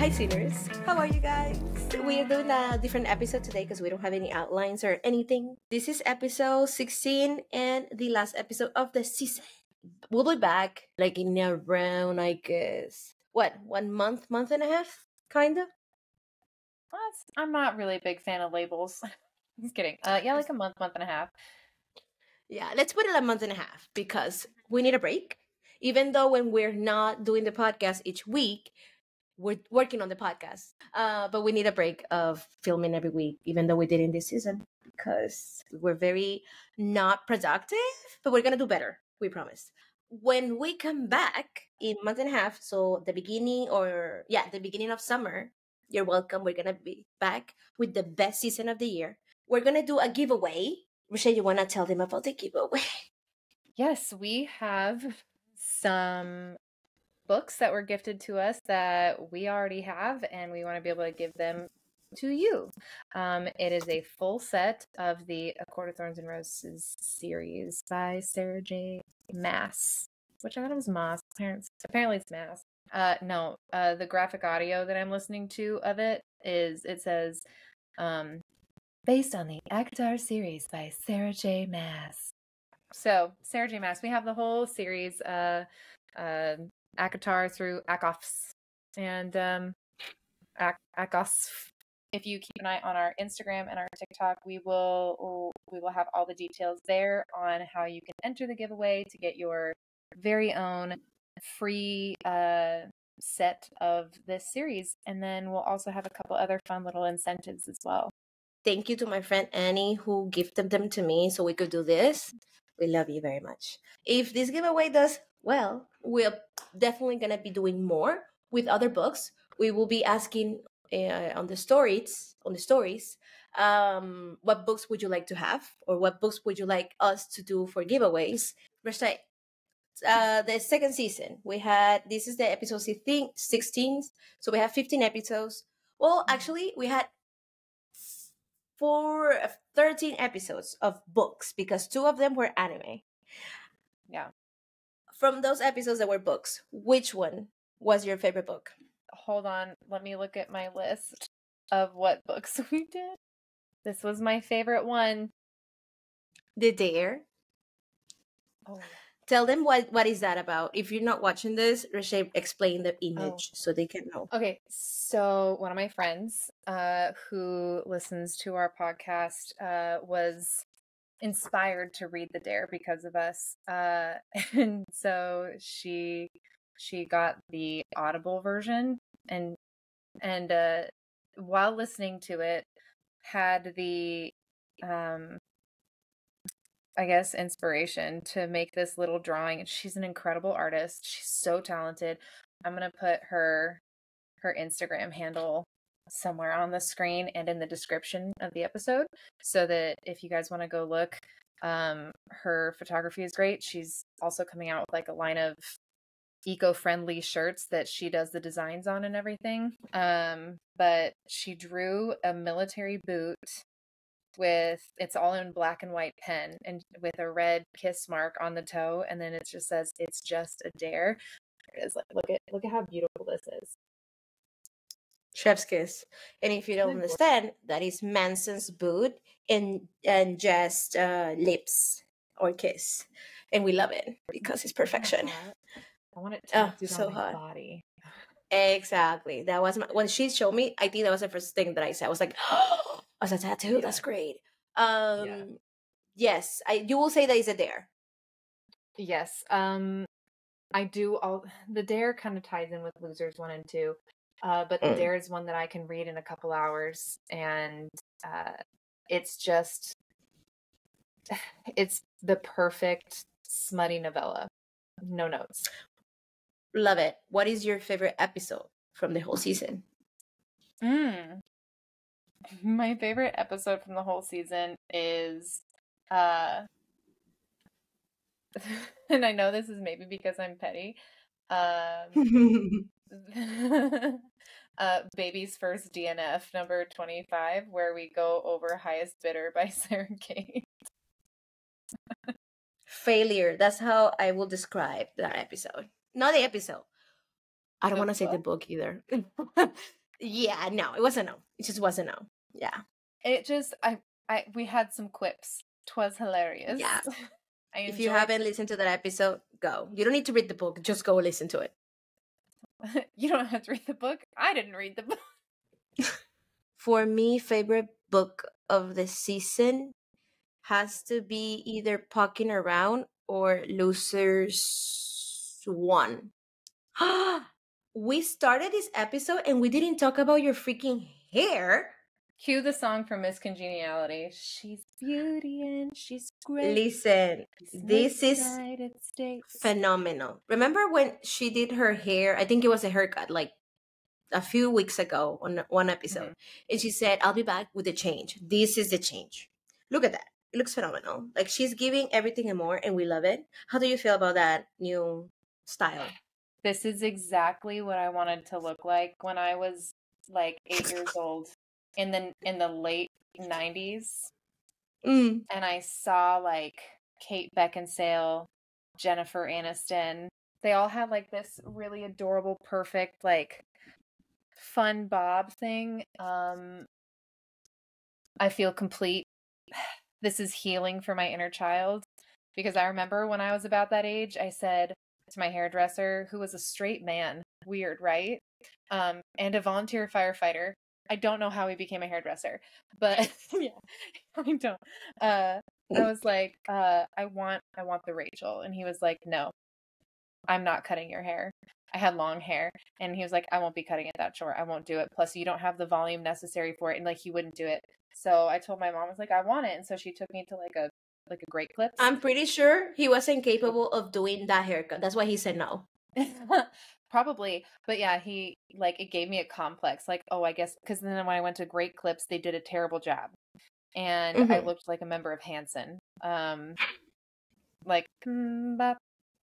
Hi, sinners. How are you guys? We are doing a different episode today because we don't have any outlines or anything. This is episode 16 and the last episode of the season. We'll be back like in around, I guess, what, 1 month, month and a half? Kind of? I'm not really a big fan of labels. Just kidding. Yeah, like a month, month and a half. Yeah, let's put it a month and a half because we need a break. Even though when we're not doing the podcast each week, we're working on the podcast. But we need a break of filming every week, even though we did in this season, because we're very not productive, but we're going to do better. We promise. When we come back in a month and a half, so the beginning the beginning of summer, you're welcome. We're going to be back with the best season of the year. We're going to do a giveaway. Reshea, you want to tell them about the giveaway? Yes, we have some books that were gifted to us that we already have, and we want to be able to give them to you. It is a full set of the A Court of Thorns and Roses series by Sarah J. Maas, which I thought it was Moss. Apparently it's Mass. No, the graphic audio that I'm listening to of it says, based on the ACOTAR series by Sarah J. Maas. So, Sarah J. Maas, we have the whole series, ACOTAR through ACOFS and ACOS. If you keep an eye on our Instagram and our TikTok, we will have all the details there on how you can enter the giveaway to get your very own free set of this series. And then we'll also have a couple other fun little incentives as well. Thank you to my friend Annie who gifted them to me so we could do this. We love you very much. If this giveaway does well, we're definitely going to be doing more with other books. We will be asking on the stories, what books would you like to have, or what books would you like us to do for giveaways. Reshea, the second season, this is the episode 16, so we have 15 episodes. Well, actually, we had 13 episodes of books because 2 of them were anime. Yeah. From those episodes that were books, which one was your favorite book? Hold on, let me look at my list of what books we did. This was my favorite one. The Dare. Oh. Tell them what is that about. If you're not watching this, Reshea, explain the image so they can know. Okay, so one of my friends who listens to our podcast was inspired to read The Dare because of us. And so she got the Audible version and while listening to it had the I guess inspiration to make this little drawing. And she's an incredible artist. She's so talented. I'm going to put her Instagram handle somewhere on the screen and in the description of the episode so that if you guys want to go look, her photography is great. She's also coming out with like a line of eco-friendly shirts that she does the designs on and everything. But she drew a military boot it's all in black and white pen and with a red kiss mark on the toe, and then it just says it's just a dare. There it is. Look at how beautiful this is. Chef's kiss. And if you don't understand, that is Manson's boot and just lips or kiss. And we love it because it's perfection. I want it tattooed so on my hot. body. Exactly. That was when she showed me, I think that was the first thing that I said. I was like, oh, as a tattoo, that's great. Yes, you will say that is a dare. Yes. I do the dare kind of ties in with Losers 1 and 2. But the dare is one that I can read in a couple hours, and it's the perfect smutty novella. No notes. Love it. What is your favorite episode from the whole season? My favorite episode from the whole season is and I know this is maybe because I'm petty. Baby's First DNF, number 25, where we go over Highest Bidder by Sarah Kate. Failure. That's how I will describe that episode. Not the episode. I don't want to say the book either. Yeah, no, it wasn't no. It just wasn't no. Yeah. It just we had some quips. 'Twas hilarious. Yeah. I If you enjoyed haven't listened to that episode, go. You don't need to read the book. Just go listen to it. You don't have to read the book. I didn't read the book. For me, favorite book of the season has to be either Pucking Around or Losers One. We started this episode and we didn't talk about your freaking hair. Cue the song from Miss Congeniality. She's beauty and she's great. Listen, this is United States. phenomenal. Remember when she did her hair? I think it was a haircut like a few weeks ago on one episode. And she said, I'll be back with the change. This is the change. Look at that. It looks phenomenal. Like she's giving everything and more, and we love it. How do you feel about that new style? This is exactly what I wanted to look like when I was like 8 years old in the late 90s. And I saw like Kate Beckinsale, Jennifer Aniston. They all had like this really adorable, perfect, like fun bob thing. I feel complete. This is healing for my inner child, because I remember when I was about that age, I said to my hairdresser, who was a straight man, weird, right? And a volunteer firefighter. I don't know how he became a hairdresser, but yeah, I don't. I was like, I want the Rachel, and he was like, no, I'm not cutting your hair. I had long hair, and he was like, I won't be cutting it that short. I won't do it. Plus, you don't have the volume necessary for it, and like he wouldn't do it. So I told my mom, I was like, I want it, and so she took me to like a Great Clips. I'm pretty sure he wasn't capable of doing that haircut. That's why he said no. Probably. But yeah, he like, it gave me a complex, like, oh, I guess, because then when I went to Great Clips, they did a terrible job, and I looked like a member of Hanson. Like bop,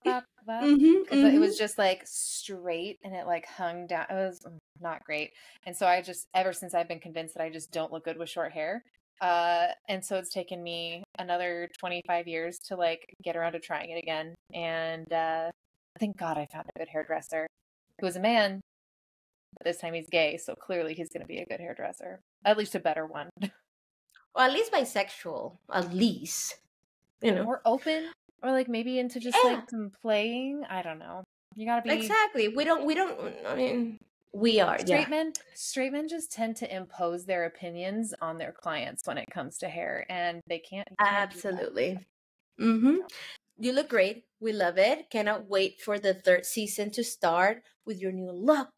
bop, bop. It was just like straight, and it like hung down. It was not great. And so I just, ever since, I've been convinced that I just don't look good with short hair. And so it's taken me another 25 years to like get around to trying it again. And thank God I found a good hairdresser who was a man, but this time he's gay, so clearly he's going to be a good hairdresser, at least a better one. Well, at least bisexual, at least, you know, or open, or like maybe into just like some playing. I don't know. You gotta be exactly. We don't. I mean, we are straight men. Straight men just tend to impose their opinions on their clients when it comes to hair, and they can't. Absolutely. You look great. We love it. Cannot wait for the third season to start with your new look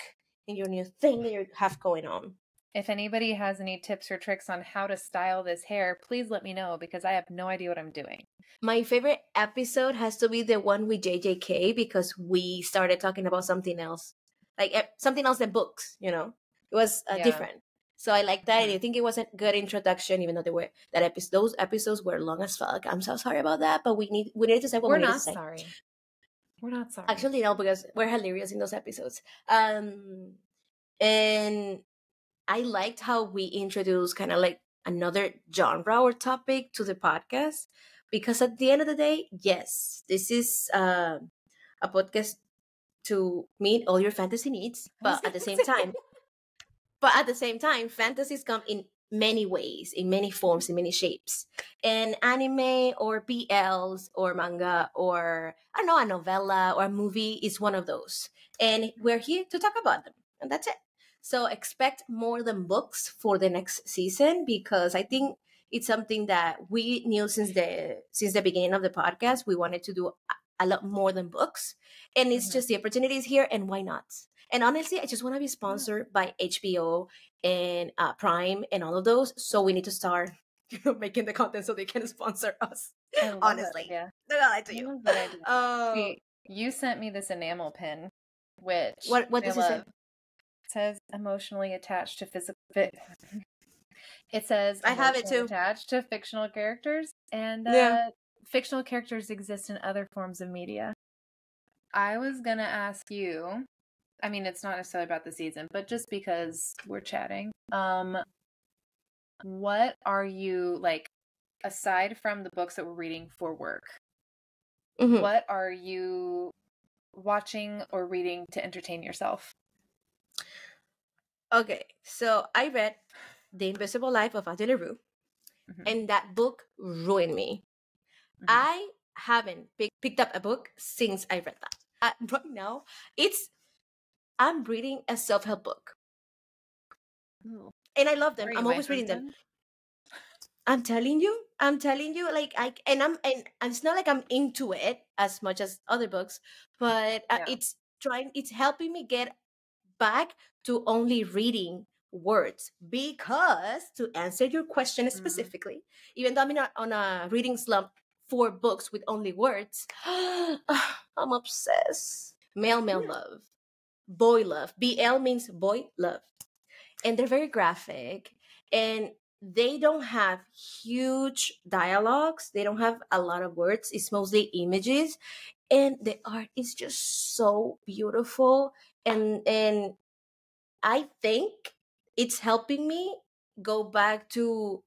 and your new thing that you have going on. If anybody has any tips or tricks on how to style this hair, please let me know, because I have no idea what I'm doing. My favorite episode has to be the one with JJK, because we started talking about something else, like something else than books, you know. It was different. So I like that. And I think it was a good introduction, even though those episodes were long as fuck. I'm so sorry about that, but we need to say what we need to say. We're not sorry. Actually, no, because we're hilarious in those episodes. And I liked how we introduced kind of like another genre or topic to the podcast, because at the end of the day, yes, this is a podcast to meet all your fantasy needs, but at the same time, fantasies come in many ways, in many forms, in many shapes. And anime or BLs or manga or, I don't know, a novella or a movie is one of those. And we're here to talk about them. And that's it. So expect more than books for the next season, because I think it's something that we knew since the beginning of the podcast. We wanted to do a lot more than books. And it's just the opportunity is here, and why not? And honestly, I just want to be sponsored by HBO and Prime and all of those. So we need to start making the content so they can sponsor us. Honestly. Yeah. No, I to you. See, you sent me this enamel pin, which what does it say? It says emotionally attached to physical. It says I have it too. Attached to fictional characters, and fictional characters exist in other forms of media. I was gonna ask you, I mean, it's not necessarily about the season, but just because we're chatting, what are you, like, aside from the books that we're reading for work, what watching or reading to entertain yourself? Okay, so I read The Invisible Life of Addie Larue, and that book ruined me. I haven't picked up a book since I read that. Right now, I'm reading a self-help book. Ooh. And I love them. Are you I'm my always reading them. husband? I'm telling you, like and it's not like I'm into it as much as other books, but Yeah. it's helping me get back to only reading words, because to answer your question specifically, even though I'm on a reading slump for books with only words, I'm obsessed. Male love, boy love. BL means boy love, and they're very graphic, and they don't have huge dialogues. They don't have a lot of words. It's mostly images, and the art is just so beautiful. And I think it's helping me go back to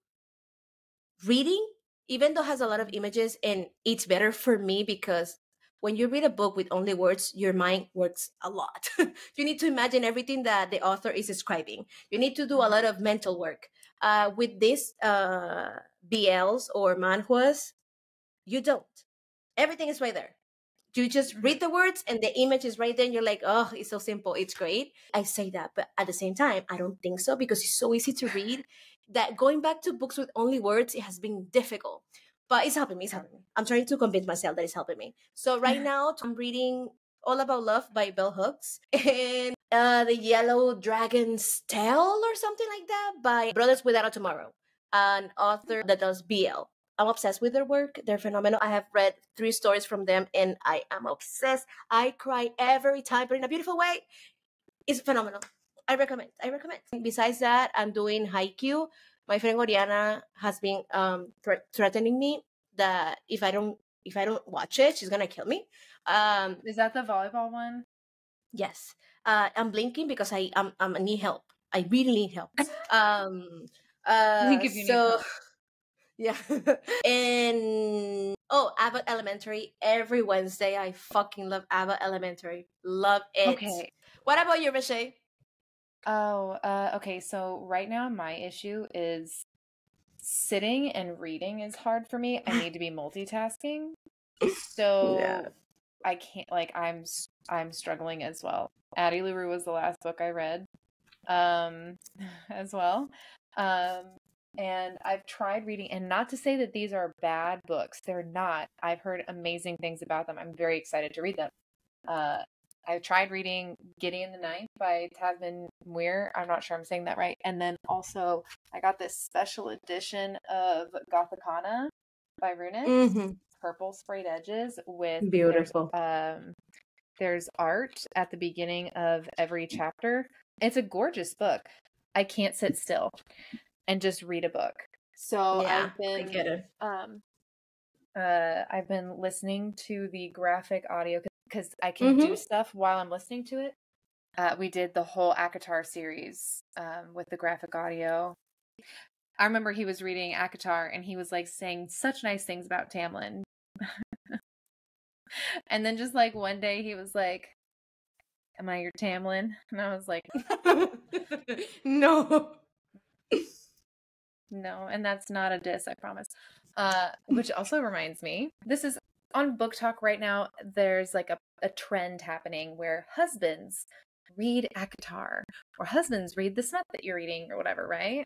reading, even though it has a lot of images, and it's better for me because when you read a book with only words, your mind works a lot. You need to imagine everything that the author is describing. You need to do a lot of mental work. With these BLs or manhwas, you don't. Everything is right there. You just read the words and the image is right there, and you're like, oh, it's so simple, it's great. I say that, but at the same time, I don't think so, because it's so easy to read that going back to books with only words, it has been difficult. But it's helping me. I'm trying to convince myself that it's helping me. So right now, I'm reading All About Love by Bell Hooks, and The Yellow Dragon's Tale or something like that by Brothers Without a Tomorrow, an author that does BL. I'm obsessed with their work. They're phenomenal. I have read 3 stories from them, and I am obsessed. I cry every time, but in a beautiful way. It's phenomenal. I recommend. Besides that, I'm doing Haikyu. My friend Oriana has been threatening me that if I don't watch it, she's gonna kill me. Is that the volleyball one? Yes. I'm blinking because I need help. I really need help. Blink if you need help. Yeah. And Abbott Elementary. Every Wednesday, I fucking love Abbott Elementary. Love it. Okay. What about you, Reshea? Oh, okay. So right now my issue is sitting and reading is hard for me. I need to be multitasking. So Yeah. I can't, like, I'm struggling as well. Addie Laroux was the last book I read, as well. And I've tried reading, and not to say that these are bad books. They're not. I've heard amazing things about them. I'm very excited to read them. I've tried reading Gideon the Ninth by Tasman Muir. I'm not sure I'm saying that right. And then also I got this special edition of Gothicana by Runic. Purple sprayed edges with beautiful. There's art at the beginning of every chapter. It's a gorgeous book. I can't sit still and just read a book. So Yeah, I get it. I've been listening to the graphic audio because I can do stuff while I'm listening to it. We did the whole ACOTAR series with the graphic audio. I remember he was reading ACOTAR and he was like saying such nice things about Tamlin. And then just like one day he was like, "Am I your Tamlin?" And I was like, No. No, and that's not a diss, I promise. Which also reminds me, this is on Book Talk right now. There's like a trend happening where husbands read ACOTAR, or husbands read the smut that you're reading, or whatever, right?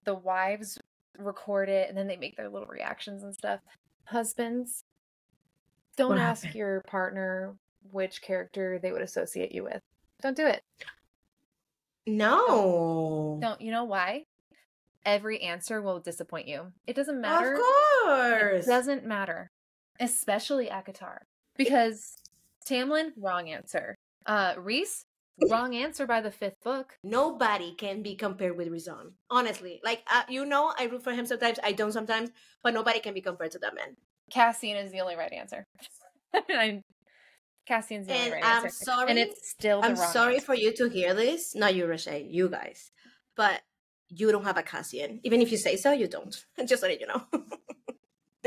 The wives record it and then they make their little reactions and stuff. Husbands, don't ask your partner which character they would associate you with. Don't do it. No. Don't. You know why? Every answer will disappoint you. It doesn't matter. Of course. It doesn't matter. Especially ACOTAR. Because Tamlin, wrong answer. Rhys, wrong answer by the 5th book. Nobody can be compared with Rizan. Honestly. Like, I root for him sometimes. I don't sometimes. But nobody can be compared to that man. Cassian is the only right answer. Cassian's the only right answer. I'm sorry. And it's still the wrong answer. I'm sorry for you to hear this. Not you, Reshea. You guys. But you don't have a Cassian. Even if you say so, you don't. Just letting you know.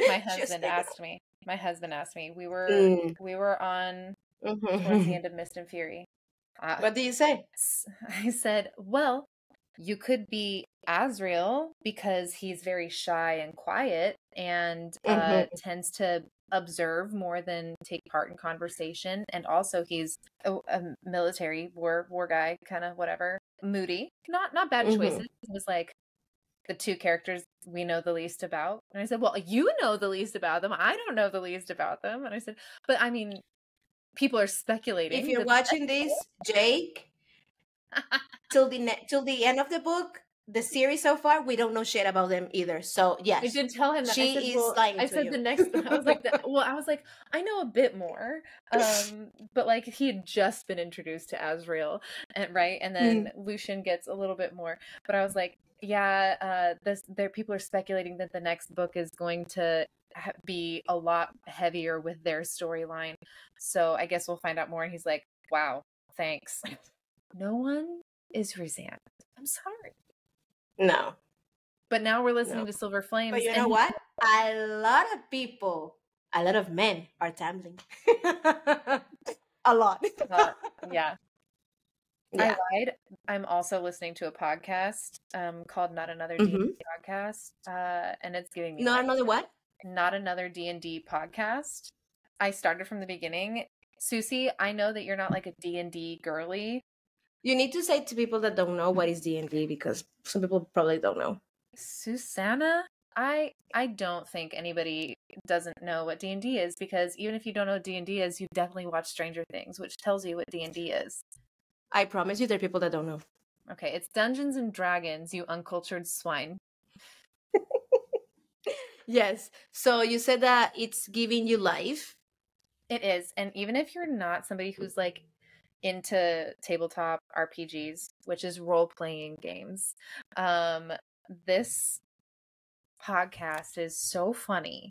My husband asked me. We were on towards the Mhm. end of Mist and Fury. What do you say? I said, well, you could be Asriel because he's very shy and quiet and Mhm. tends to observe more than take part in conversation. And also he's a military war guy, kind of whatever, moody, not bad Mhm. choices. It was like the two characters we know the least about. And I said, well, you know the least about them. I don't know the least about them. And I said, but I mean, people are If speculating you're that watching this, Jake, till the end of the book, the series so far, we don't know shit about them either. So I yes, did tell him that. I said, she is well, lying I to said the you. next, I was like, I know a bit more. But like he had just been introduced to Asriel, and right, and then Lucian gets a little bit more. But I was like, yeah, there people are speculating that the next book is going to be a lot heavier with their storyline. So I guess we'll find out more. And he's like, wow, thanks. No one is resent. I'm sorry. No, But now we're listening no. to Silver But Flames, you know and what? A lot of people, a lot of men are tumbling. A lot. yeah, I Yeah. lied. I'm also listening to a podcast called Not Another Hmm. D&D Podcast, and it's giving me Not life. another what? Not Another D&D Podcast. I started from the beginning. Susie, I know that you're not like a D&D girly. You need to say to people that don't know what is D&D because some people probably don't know. Susanna, I don't think anybody doesn't know what D&D is, because even if you don't know what D&D is, you've definitely watched Stranger Things, which tells you what D&D is. I promise you there are people that don't know. Okay, it's Dungeons and Dragons, you uncultured swine. Yes. So you said that it's giving you life. It is. And even if you're not somebody who's like into tabletop RPGs, which is role-playing games, this podcast is so funny.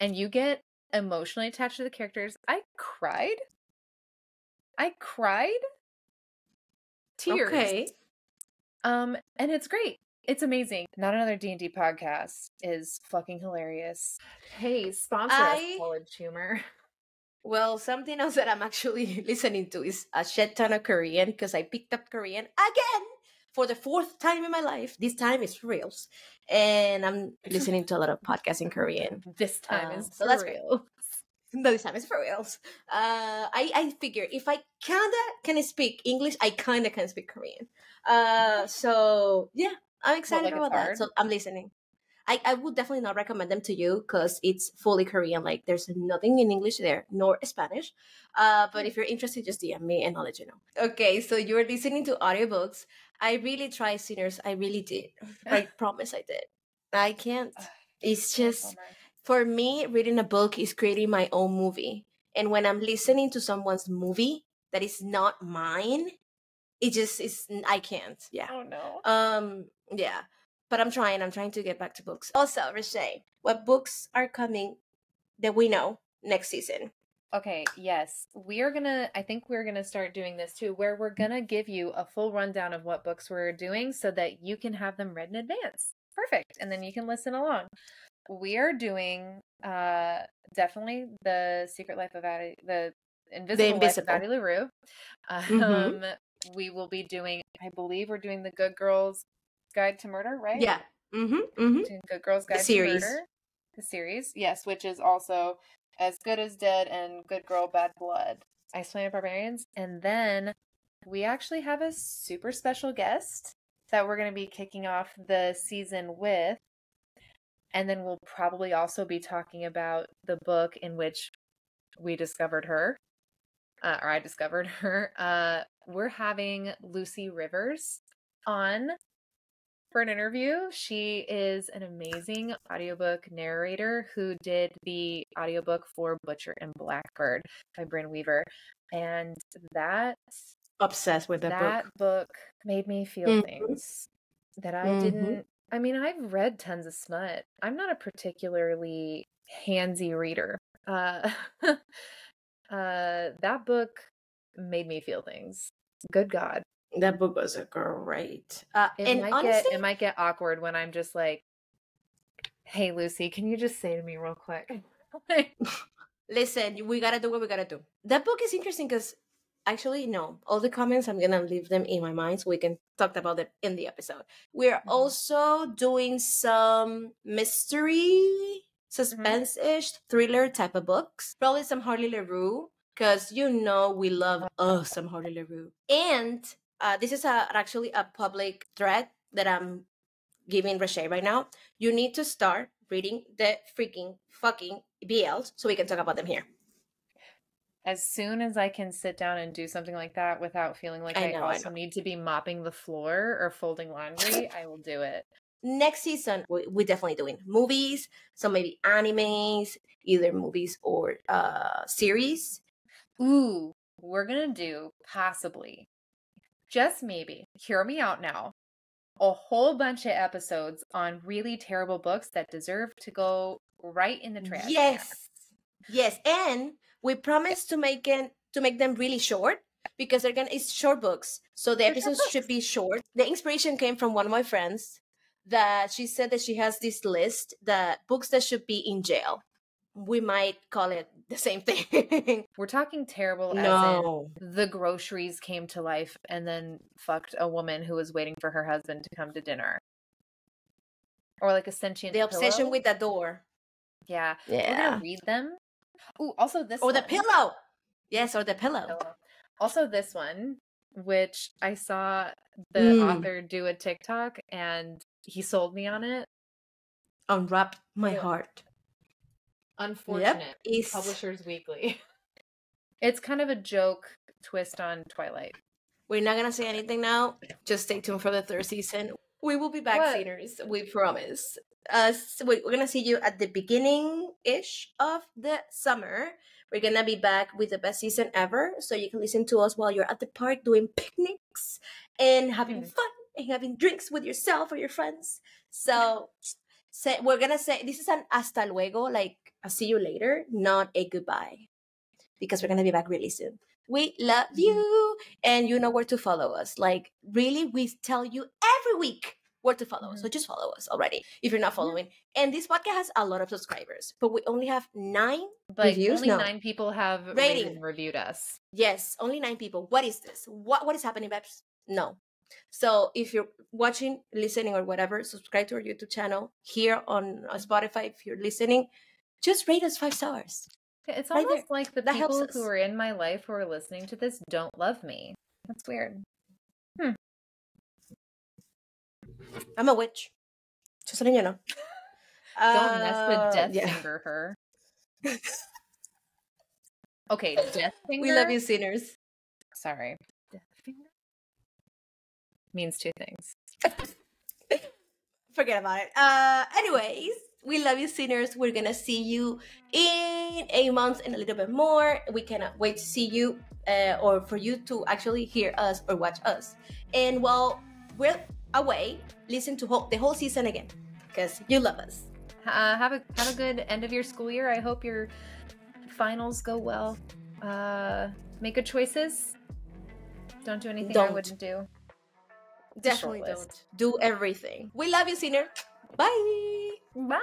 And you get emotionally attached to the characters. I cried. Tears. Okay. And it's great. It's amazing. Not Another D&D Podcast is fucking hilarious. Hey, sponsor us, College Humor. Well, something else that I'm actually listening to is a shit ton of Korean because I picked up Korean again for the fourth time in my life. This time it's for reals. And I'm listening to a lot of podcasts in Korean. This time is so for that's real. great. No, this time it's for reals. I figure if I kinda can speak English, I kinda can speak Korean. So yeah, I'm excited about that. So I'm listening. I would definitely not recommend them to you because it's fully Korean. Like there's nothing in English there, nor Spanish. But if you're interested, just DM me and I'll let you know. Okay, so you're listening to audiobooks. I really tried, Sinners. I really did. I promise I did. I can't. It's just for me, reading a book is creating my own movie. And when I'm listening to someone's movie that is not mine, it just is. I can't. Yeah. Oh no. Yeah. But I'm trying to get back to books. Also, Reshea, what books are coming that we know next season? Okay, yes. I think we're gonna start doing this too, where we're gonna give you a full rundown of what books we're doing so that you can have them read in advance. Perfect. And then you can listen along. We are doing definitely The Secret Life of Addie, The Invisible Life of Addie Laroux. We will be doing, I believe we're doing The Good Girls Guide to Murder, right? Yeah. Good Girls Guide to Murder. The series, yes, which is also As Good as Dead and Good Girl Bad Blood. Isolated Barbarians. And then we actually have a super special guest that we're going to be kicking off the season with. And then we'll probably also be talking about the book in which we discovered her, or I discovered her. We're having Lucy Rivers on for an interview. She is an amazing audiobook narrator who did the audiobook for Butcher and Blackbird by Bryn Weaver. And that Obsessed with that book made me feel things that I didn't. I mean, I've read tons of smut. I'm not a particularly handsy reader. That book made me feel things. Good God. That book was great. It might get awkward when I'm just like, hey, Lucy, can you just say to me real quick? Listen, we gotta do what we gotta do. That book is interesting because actually, no, all the comments, I'm gonna leave them in my mind so we can talk about it in the episode. We're also doing some mystery, suspense-ish, thriller type of books. Probably some Harley Laroux, because we love some Harley Laroux. And this is actually a public thread that I'm giving Reshea right now. You need to start reading the freaking fucking BLs so we can talk about them here. As soon as I can sit down and do something like that without feeling like I also need to be mopping the floor or folding laundry, I will do it. Next season, we're definitely doing movies, so maybe animes, either movies or series. Ooh, we're going to do possibly, just maybe, hear me out now, a whole bunch of episodes on really terrible books that deserve to go right in the trash. Yes, and we promise to make them really short because it's short books, so the episodes should be short. The inspiration came from one of my friends that she said that she has this list that books that should be in jail. We might call it the same thing. We're talking terrible as in the groceries came to life and then fucked a woman who was waiting for her husband to come to dinner. Or like a sentient The obsession pillow. with the door. Yeah. We're going to read them. Ooh, also this one. Or the pillow. Yes, or the pillow. Also this one, which I saw the author do a TikTok and he sold me on it. Unwrap my heart. Unfortunate. Publishers Weekly. It's kind of a joke twist on Twilight. We're not gonna say anything now. Just stay tuned for the third season. We will be back, Sceners. We promise. So we're gonna see you at the beginning-ish of the summer. We're gonna be back with the best season ever, so you can listen to us while you're at the park doing picnics and having fun and having drinks with yourself or your friends. So we're gonna say this is an hasta luego, like a see you later, not a goodbye, because we're gonna be back really soon. We love you, and you know where to follow us. Like, really, we tell you every week where to follow us. So just follow us already if you're not following. And this podcast has a lot of subscribers, but we only have 9 reviews. Only 9 people have rated and reviewed us. Yes, only 9 people. What is this? What is happening, Babs? No. So if you're watching, listening, or whatever, subscribe to our YouTube channel. Here on Spotify, if you're listening, just rate us 5 stars. It's almost like the people who are in my life who are listening to this don't love me. That's weird. I'm a witch. Just letting you know. Don't mess with Death Finger her. Okay, Death Finger. We love you, Sinners. Sorry. Death Finger means 2 things. Forget about it. Anyways, we love you, Sinners. We're gonna see you in a month and a little bit more. We cannot wait to see you, or for you to actually hear us or watch us. And while we're away, listen to the whole season again, because you love us. Have a good end of your school year. I hope your finals go well. Make good choices. Don't do anything I wouldn't do. Definitely don't. Do everything. We love you, Sinner. Bye. Bye.